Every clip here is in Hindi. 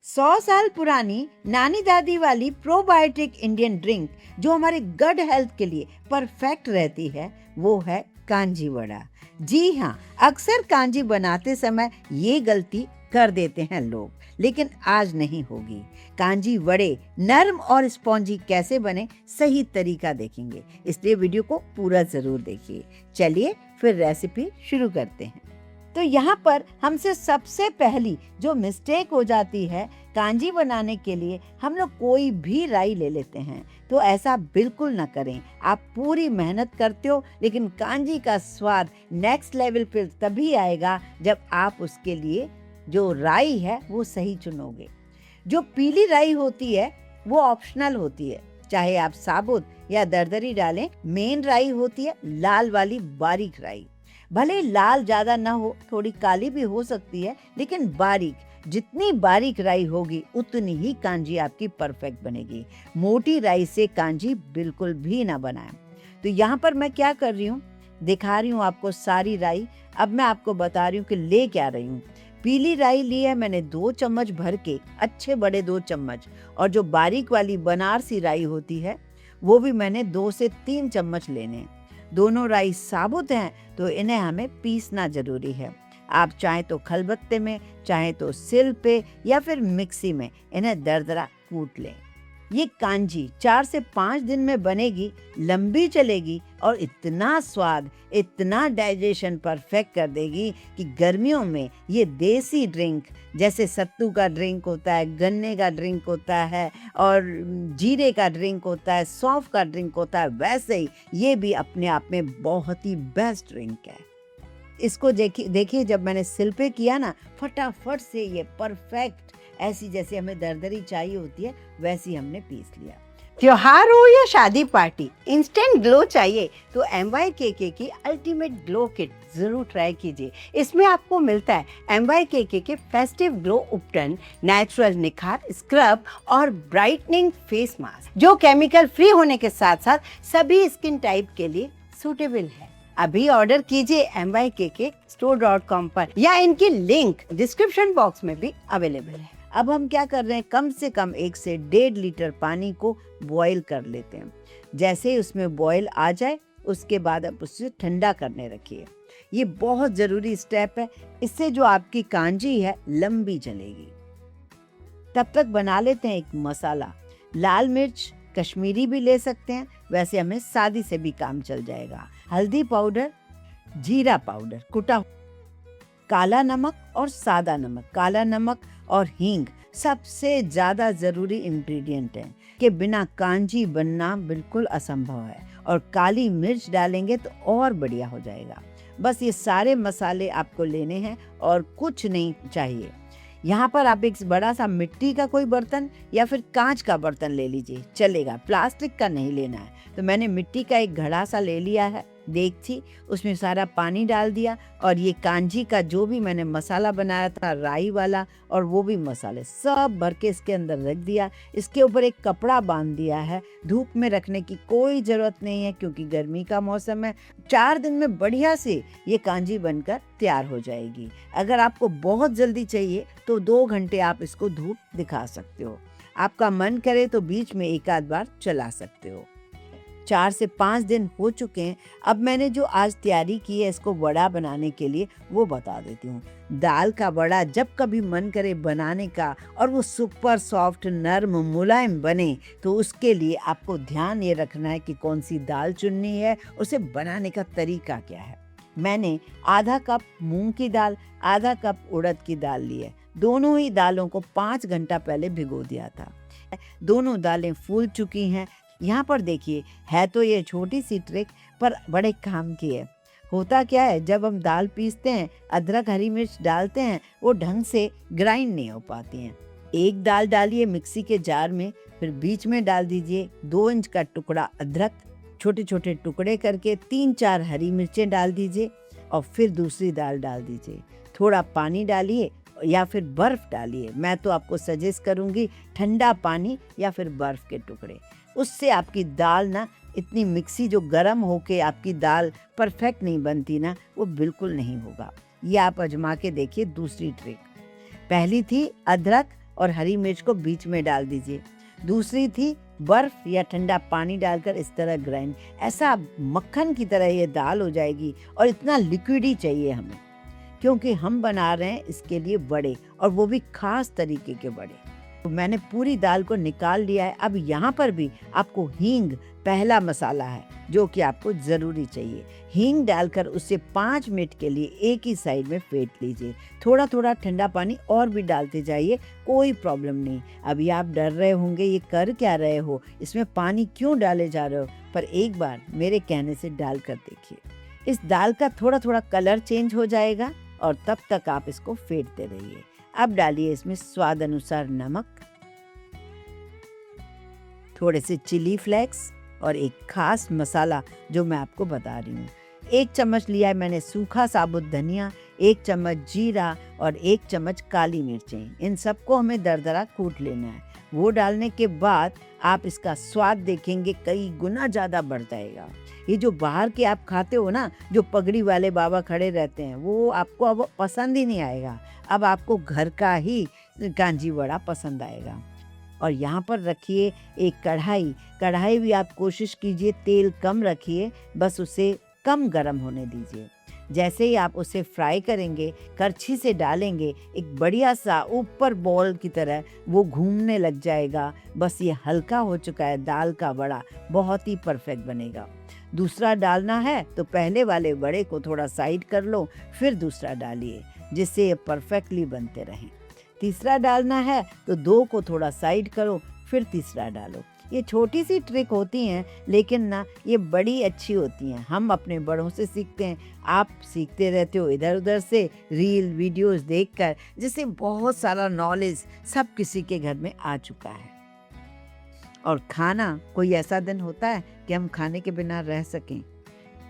100 साल पुरानी नानी दादी वाली प्रोबायोटिक इंडियन ड्रिंक जो हमारे गट हेल्थ के लिए परफेक्ट रहती है वो है कांजी वड़ा। जी हाँ, अक्सर कांजी बनाते समय ये गलती कर देते हैं लोग, लेकिन आज नहीं होगी। कांजी वड़े नरम और स्पॉन्जी कैसे बने सही तरीका देखेंगे, इसलिए वीडियो को पूरा जरूर देखिए। चलिए फिर रेसिपी शुरू करते हैं। तो यहाँ पर हमसे सबसे पहली जो मिस्टेक हो जाती है, कांजी बनाने के लिए हम लोग कोई भी राई ले लेते हैं। तो ऐसा बिल्कुल ना करें। आप पूरी मेहनत करते हो, लेकिन कांजी का स्वाद नेक्स्ट लेवल पे तभी आएगा जब आप उसके लिए जो राई है वो सही चुनोगे। जो पीली राई होती है वो ऑप्शनल होती है, चाहे आप साबुत या दरदरी डालें। मेन राई होती है लाल वाली बारीक राई। भले लाल ज्यादा ना हो, थोड़ी काली भी हो सकती है, लेकिन बारीक, जितनी बारीक राई होगी उतनी ही कांजी आपकी परफेक्ट बनेगी। मोटी राई से कांजी बिल्कुल भी ना बनाएं। तो यहाँ पर मैं क्या कर रही हूँ, दिखा रही हूँ आपको सारी राई। अब मैं आपको बता रही हूँ कि ले क्या रही हूँ। पीली राई ली है मैंने 2 चम्मच भर के, अच्छे बड़े 2 चम्मच। और जो बारीक वाली बनारसी राई होती है वो भी मैंने 2 से 3 चम्मच लेने हैं। दोनों राई साबुत हैं तो इन्हें हमें पीसना जरूरी है। आप चाहे तो खलबत्ते में, चाहे तो सिल पे या फिर मिक्सी में इन्हें दरदरा कूट लें। ये कांजी 4 से 5 दिन में बनेगी, लंबी चलेगी और इतना स्वाद, इतना डाइजेशन परफेक्ट कर देगी कि गर्मियों में ये देसी ड्रिंक, जैसे सत्तू का ड्रिंक होता है, गन्ने का ड्रिंक होता है और जीरे का ड्रिंक होता है, सौंफ का ड्रिंक होता है, वैसे ही ये भी अपने आप में बहुत ही बेस्ट ड्रिंक है। इसको देखिए जब मैंने सिल पे किया ना, फटाफट से ये परफेक्ट, ऐसी जैसे हमें दरदरी चाहिए होती है वैसी हमने पीस लिया। त्योहार हो या शादी पार्टी, इंस्टेंट ग्लो चाहिए तो MYKK की अल्टीमेट ग्लो किट जरूर ट्राई कीजिए। इसमें आपको मिलता है MYKK के फेस्टिव ग्लो उपटन, नेचुरल निखार स्क्रब और ब्राइटनिंग फेस मास्क, जो केमिकल फ्री होने के साथ साथ सभी स्किन टाइप के लिए सूटेबल है। अभी ऑर्डर कीजिए MYKKstore.com पर, या इनकी लिंक डिस्क्रिप्शन बॉक्स में भी अवेलेबल है। अब हम क्या कर रहे हैं, कम से कम 1 से 1.5 लीटर पानी को बॉईल कर लेते हैं। जैसे ही उसमें बॉईल आ जाए उसके बाद आप उसे ठंडा करने रखिए। ये बहुत ज़रूरी स्टेप है, इससे जो आपकी कांजी है लंबी चलेगी। तब तक बना लेते हैं एक मसाला। लाल मिर्च कश्मीरी भी ले सकते हैं, वैसे हमें सादी से भी काम चल जाएगा। हल्दी पाउडर, जीरा पाउडर कुटा, काला नमक और सादा नमक। काला नमक और हींग सबसे ज़्यादा ज़रूरी इंग्रेडिएंट हैं, के बिना कांजी बनना बिल्कुल असंभव है। और काली मिर्च डालेंगे तो और बढ़िया हो जाएगा। बस ये सारे मसाले आपको लेने हैं और कुछ नहीं चाहिए। यहाँ पर आप एक बड़ा सा मिट्टी का कोई बर्तन या फिर कांच का बर्तन ले लीजिए, चलेगा, प्लास्टिक का नहीं लेना है। तो मैंने मिट्टी का एक घड़ा सा ले लिया है, देगची, उसमें सारा पानी डाल दिया और ये कांजी का जो भी मैंने मसाला बनाया था राई वाला और वो भी मसाले सब भर के इसके अंदर रख दिया। इसके ऊपर एक कपड़ा बांध दिया है। धूप में रखने की कोई ज़रूरत नहीं है क्योंकि गर्मी का मौसम है। 4 दिन में बढ़िया से ये कांजी बनकर तैयार हो जाएगी। अगर आपको बहुत जल्दी चाहिए तो 2 घंटे आप इसको धूप दिखा सकते हो। आपका मन करे तो बीच में एक आध बार चला सकते हो। 4 से 5 दिन हो चुके हैं। अब मैंने जो आज तैयारी की है इसको वड़ा बनाने के लिए वो बता देती हूँ। दाल का वड़ा जब कभी मन करे बनाने का और वो सुपर सॉफ्ट, नरम, मुलायम बने, तो उसके लिए आपको ध्यान ये रखना है कि कौन सी दाल चुननी है, उसे बनाने का तरीका क्या है। मैंने आधा कप मूंग की दाल, आधा कप उड़द की दाल ली है। दोनों ही दालों को 5 घंटा पहले भिगो दिया था। दोनों दालें फूल चुकी हैं। यहाँ पर देखिए, है तो ये छोटी सी ट्रिक पर बड़े काम की है। होता क्या है, जब हम दाल पीसते हैं, अदरक हरी मिर्च डालते हैं, वो ढंग से ग्राइंड नहीं हो पाती हैं। एक दाल डालिए मिक्सी के जार में, फिर बीच में डाल दीजिए 2 इंच का टुकड़ा अदरक, छोटे छोटे टुकड़े करके 3-4 हरी मिर्चें डाल दीजिए और फिर दूसरी दाल डाल दीजिए। थोड़ा पानी डालिए या फिर बर्फ़ डालिए। मैं तो आपको सजेस्ट करूँगी ठंडा पानी या फिर बर्फ़ के टुकड़े। उससे आपकी दाल ना इतनी मिक्सी जो गर्म होके आपकी दाल परफेक्ट नहीं बनती ना, वो बिल्कुल नहीं होगा। ये आप आजमा के देखिए। दूसरी ट्रिक, पहली थी अदरक और हरी मिर्च को बीच में डाल दीजिए। दूसरी थी बर्फ या ठंडा पानी डालकर इस तरह ग्राइंड। ऐसा मक्खन की तरह ये दाल हो जाएगी और इतना लिक्विड ही चाहिए हमें, क्योंकि हम बना रहे हैं इसके लिए बड़े, और वो भी खास तरीके के बड़े। तो मैंने पूरी दाल को निकाल लिया है। अब यहाँ पर भी आपको हींग पहला मसाला है जो कि आपको ज़रूरी चाहिए। हींग डालकर उसे 5 मिनट के लिए एक ही साइड में फेंट लीजिए। थोड़ा थोड़ा ठंडा पानी और भी डालते जाइए, कोई प्रॉब्लम नहीं। अभी आप डर रहे होंगे ये कर क्या रहे हो, इसमें पानी क्यों डाले जा रहे हो, पर एक बार मेरे कहने से डाल कर देखिए। इस दाल का थोड़ा थोड़ा कलर चेंज हो जाएगा और तब तक आप इसको फेंटते रहिए। अब डालिए इसमें स्वाद अनुसार नमक, थोड़े से चिली फ्लेक्स और एक खास मसाला जो मैं आपको बता रही हूँ। 1 चम्मच लिया है मैंने सूखा साबुत धनिया, 1 चम्मच जीरा और 1 चम्मच काली मिर्चें। इन सबको हमें दरदरा कूट लेना है। वो डालने के बाद आप इसका स्वाद देखेंगे कई गुना ज़्यादा बढ़ जाएगा। ये जो बाहर के आप खाते हो ना, जो पगड़ी वाले बाबा खड़े रहते हैं, वो आपको अब पसंद ही नहीं आएगा। अब आपको घर का ही कांजी वड़ा पसंद आएगा। और यहाँ पर रखिए एक कढ़ाई भी आप कोशिश कीजिए तेल कम रखिए, बस उसे कम गरम होने दीजिए। जैसे ही आप उसे फ्राई करेंगे, करछी से डालेंगे, एक बढ़िया सा ऊपर बॉल की तरह वो घूमने लग जाएगा। बस ये हल्का हो चुका है, दाल का बड़ा बहुत ही परफेक्ट बनेगा। दूसरा डालना है तो पहले वाले बड़े को थोड़ा साइड कर लो, फिर दूसरा डालिए, जिससे ये परफेक्टली बनते रहें। तीसरा डालना है तो 2 को थोड़ा साइड करो, फिर तीसरा डालो। ये छोटी सी ट्रिक होती हैं, लेकिन ना ये बड़ी अच्छी होती हैं। हम अपने बड़ों से सीखते हैं, आप सीखते रहते हो इधर उधर से रील वीडियोस देखकर, जिससे बहुत सारा नॉलेज सब किसी के घर में आ चुका है। और खाना कोई ऐसा दिन होता है कि हम खाने के बिना रह सकें।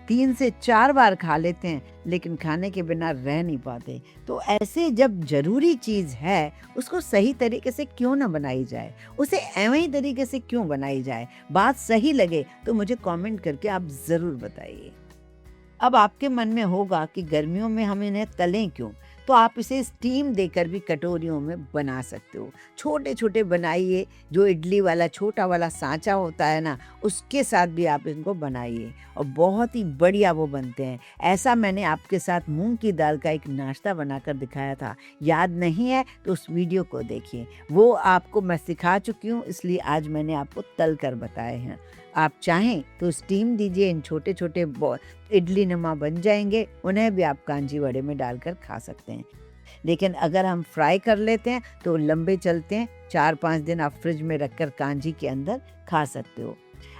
3 से 4 बार खा लेते हैं, लेकिन खाने के बिना रह नहीं पाते। तो ऐसे जब ज़रूरी चीज़ है, उसको सही तरीके से क्यों ना बनाई जाए, उसे एवं ही तरीके से क्यों बनाई जाए। बात सही लगे तो मुझे कमेंट करके आप ज़रूर बताइए। अब आपके मन में होगा कि गर्मियों में हम इन्हें तलें क्यों, तो आप इसे स्टीम देकर भी कटोरियों में बना सकते हो। छोटे छोटे बनाइए, जो इडली वाला छोटा वाला सांचा होता है ना, उसके साथ भी आप इनको बनाइए और बहुत ही बढ़िया वो बनते हैं। ऐसा मैंने आपके साथ मूंग की दाल का एक नाश्ता बनाकर दिखाया था, याद नहीं है तो उस वीडियो को देखिए। वो आपको मैं सिखा चुकी हूँ, इसलिए आज मैंने आपको तल कर बताए हैं। आप चाहें तो स्टीम दीजिए, इन छोटे छोटे इडली नुमा बन जाएंगे। उन्हें भी आप कांजी वड़े में डालकर खा सकते हैं। लेकिन अगर हम फ्राई कर लेते हैं तो लंबे चलते हैं, 4-5 दिन आप फ्रिज में रखकर कांजी के अंदर खा सकते हो।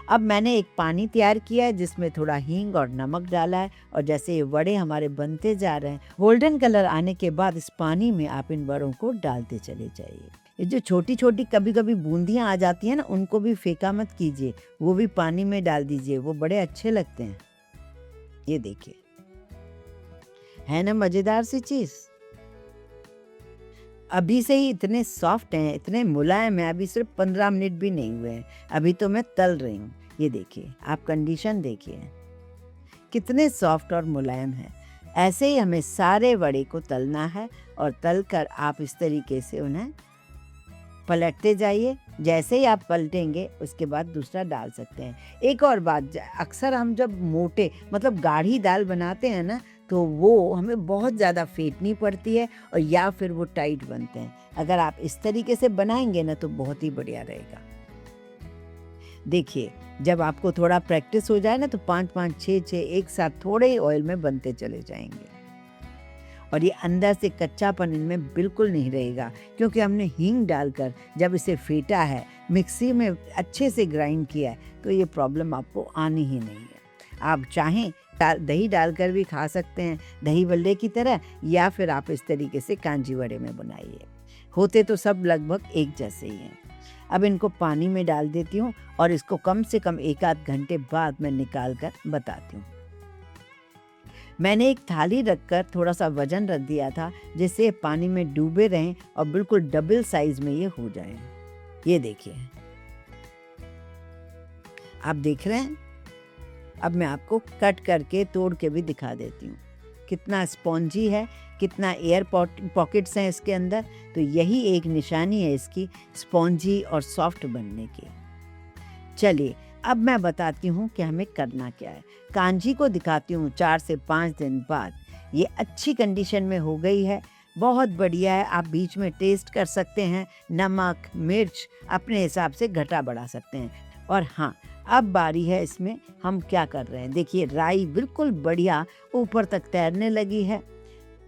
अब मैंने एक पानी तैयार किया है जिसमें थोड़ा हींग और नमक डाला है, और जैसे ये वड़े हमारे बनते जा रहे हैं, गोल्डन कलर आने के बाद इस पानी में आप इन वड़ों को डालते चले जाइए। ये जो छोटी छोटी कभी कभी बूंदियाँ आ जाती हैं ना, उनको भी फेंका मत कीजिए, वो भी पानी में डाल दीजिए, वो बड़े अच्छे लगते हैं। ये देखिए, है ना मज़ेदार सी चीज़। अभी से ही इतने सॉफ्ट हैं, इतने मुलायम हैं, अभी सिर्फ 15 मिनट भी नहीं हुए हैं, अभी तो मैं तल रही हूँ। ये देखिए, आप कंडीशन देखिए कितने सॉफ्ट और मुलायम हैं। ऐसे ही हमें सारे वड़े को तलना है, और तल कर आप इस तरीके से उन्हें पलटते जाइए। जैसे ही आप पलटेंगे उसके बाद दूसरा डाल सकते हैं। एक और बात, अक्सर हम जब मोटे मतलब गाढ़ी दाल बनाते हैं ना, तो वो हमें बहुत ज़्यादा फेंटनी पड़ती है, और या फिर वो टाइट बनते हैं। अगर आप इस तरीके से बनाएंगे ना तो बहुत ही बढ़िया रहेगा। देखिए, जब आपको थोड़ा प्रैक्टिस हो जाए ना तो 5-5, 6-6 एक साथ थोड़े ही ऑयल में बनते चले जाएंगे, और ये अंदर से कच्चापन इनमें बिल्कुल नहीं रहेगा, क्योंकि हमने हींग डालकर जब इसे फेंटा है, मिक्सी में अच्छे से ग्राइंड किया है, तो ये प्रॉब्लम आपको आनी ही नहीं है। आप चाहें दही डालकर भी खा सकते हैं, दही बल्ले की तरह, या फिर आप इस तरीके से कांजी वड़े में बनाइए। होते तो सब लगभग एक जैसे ही हैं। अब इनको पानी में डाल देती हूँ, और इसको कम से कम 1-8 घंटे बाद मैं निकाल कर बताती हूँ। मैंने एक थाली रखकर थोड़ा सा वजन रख दिया था, जिससे पानी में डूबे रहें और बिल्कुल डबल साइज में ये हो जाएं। ये देखिए, आप देख रहे हैं। अब मैं आपको कट करके तोड़ के भी दिखा देती हूँ। कितना स्पॉन्जी है, कितना एयर पॉकेट्स हैं इसके अंदर। तो यही एक निशानी है इसकी स्पॉन्जी और सॉफ्ट बनने की। चलिए अब मैं बताती हूँ कि हमें करना क्या है। कांजी को दिखाती हूँ 4 से 5 दिन बाद। ये अच्छी कंडीशन में हो गई है, बहुत बढ़िया है। आप बीच में टेस्ट कर सकते हैं, नमक मिर्च अपने हिसाब से घटा बढ़ा सकते हैं। और हाँ, अब बारी है इसमें हम क्या कर रहे हैं। देखिए राई बिल्कुल बढ़िया ऊपर तक तैरने लगी है,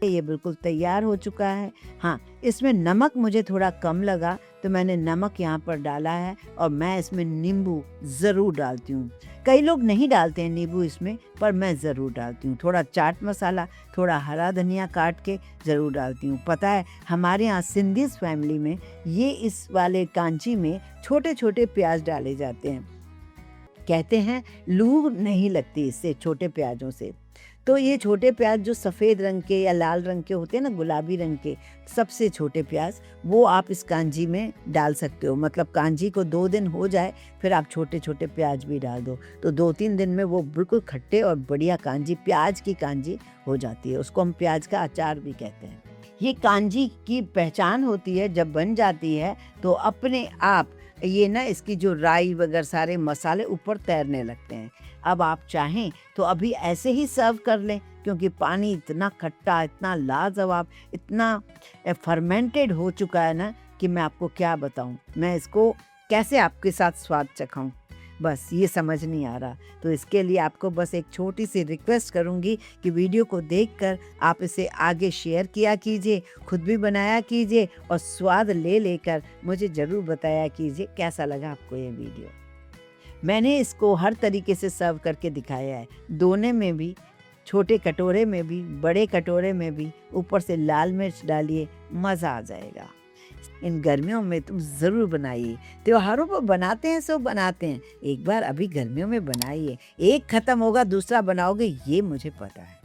ये बिल्कुल तैयार हो चुका है। हाँ, इसमें नमक मुझे थोड़ा कम लगा तो मैंने नमक यहाँ पर डाला है, और मैं इसमें नींबू ज़रूर डालती हूँ। कई लोग नहीं डालते हैं नींबू इसमें, पर मैं ज़रूर डालती हूँ। थोड़ा चाट मसाला, थोड़ा हरा धनिया काट के ज़रूर डालती हूँ। पता है हमारे यहाँ सिंधीज़ फैमिली में ये इस वाले कांची में छोटे छोटे प्याज डाले जाते हैं। कहते हैं लू नहीं लगती इससे, छोटे प्याजों से। तो ये छोटे प्याज जो सफ़ेद रंग के या लाल रंग के होते हैं ना, गुलाबी रंग के सबसे छोटे प्याज, वो आप इस कांजी में डाल सकते हो। मतलब कांजी को 2 दिन हो जाए फिर आप छोटे छोटे प्याज भी डाल दो, तो 2-3 दिन में वो बिल्कुल खट्टे और बढ़िया कांजी, प्याज की कांजी हो जाती है। उसको हम प्याज का अचार भी कहते हैं। ये कांजी की पहचान होती है, जब बन जाती है तो अपने आप ये ना इसकी जो राई वगैरह सारे मसाले ऊपर तैरने लगते हैं। अब आप चाहें तो अभी ऐसे ही सर्व कर लें, क्योंकि पानी इतना खट्टा, इतना लाजवाब, इतना फर्मेंटेड हो चुका है ना कि मैं आपको क्या बताऊं। मैं इसको कैसे आपके साथ स्वाद चखाऊं, बस ये समझ नहीं आ रहा। तो इसके लिए आपको बस एक छोटी सी रिक्वेस्ट करूंगी कि वीडियो को देखकर आप इसे आगे शेयर किया कीजिए, खुद भी बनाया कीजिए, और स्वाद ले लेकर मुझे ज़रूर बताया कीजिए कैसा लगा आपको ये वीडियो। मैंने इसको हर तरीके से सर्व करके दिखाया है, दोने में भी, छोटे कटोरे में भी, बड़े कटोरे में भी। ऊपर से लाल मिर्च डालिए, मज़ा आ जाएगा। इन गर्मियों में तुम ज़रूर बनाइए। त्योहारों पर बनाते हैं सो बनाते हैं, एक बार अभी गर्मियों में बनाइए। एक ख़त्म होगा दूसरा बनाओगे, ये मुझे पता है।